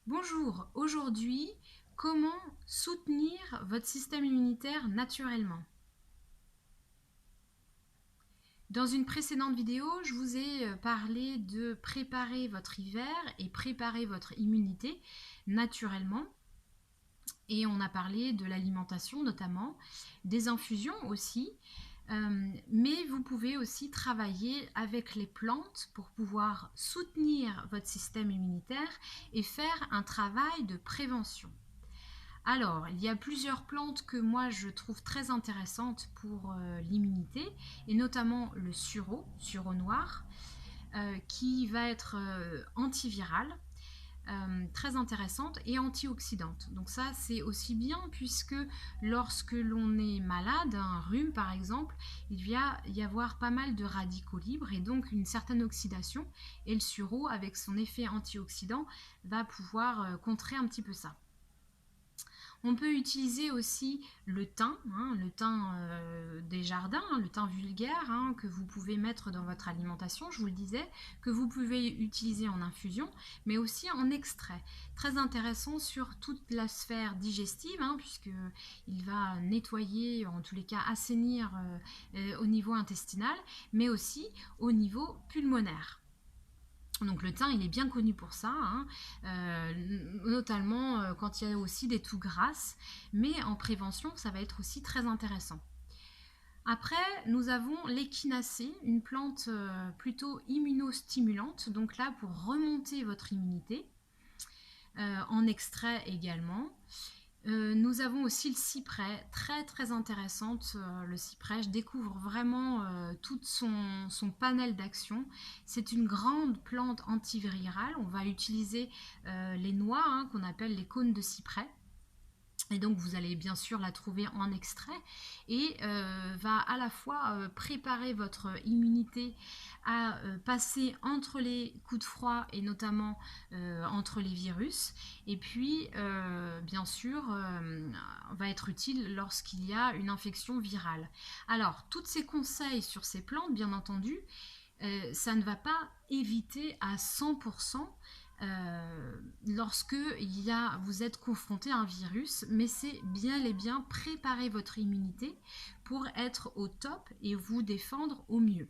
Bonjour, aujourd'hui, comment soutenir votre système immunitaire naturellement? Dans une précédente vidéo, je vous ai parlé de préparer votre hiver et préparer votre immunité naturellement. Et on a parlé de l'alimentation notamment, des infusions aussi. Mais vous pouvez aussi travailler avec les plantes pour pouvoir soutenir votre système immunitaire et faire un travail de prévention. Alors, il y a plusieurs plantes que moi je trouve très intéressantes pour l'immunité, et notamment le sureau noir, qui va être antiviral, très intéressante et antioxydante. Donc ça, c'est aussi bien puisque lorsque l'on est malade, un rhume par exemple, il va y avoir pas mal de radicaux libres et donc une certaine oxydation. Et le sureau, avec son effet antioxydant, va pouvoir contrer un petit peu ça. On peut utiliser aussi le thym des jardins, le thym vulgaire, que vous pouvez mettre dans votre alimentation, je vous le disais, que vous pouvez utiliser en infusion, mais aussi en extrait. Très intéressant sur toute la sphère digestive, puisqu'il va nettoyer, en tous les cas assainir au niveau intestinal, mais aussi au niveau pulmonaire. Donc le thym, il est bien connu pour ça, notamment quand il y a aussi des toux grasses, mais en prévention, ça va être aussi très intéressant. Après, nous avons l'échinacée, une plante plutôt immunostimulante, donc là pour remonter votre immunité, en extrait également. Nous avons aussi le cyprès, très très intéressante. Le cyprès, je découvre vraiment tout son panel d'action. C'est une grande plante antivirale. On va utiliser les noix, qu'on appelle les cônes de cyprès. Et donc vous allez bien sûr la trouver en extrait et va à la fois préparer votre immunité à passer entre les coups de froid et notamment entre les virus, et puis bien sûr va être utile lorsqu'il y a une infection virale. Alors tous ces conseils sur ces plantes, bien entendu, ça ne va pas éviter à 100% lorsque vous êtes confronté à un virus, mais c'est bien et bien préparer votre immunité pour être au top et vous défendre au mieux.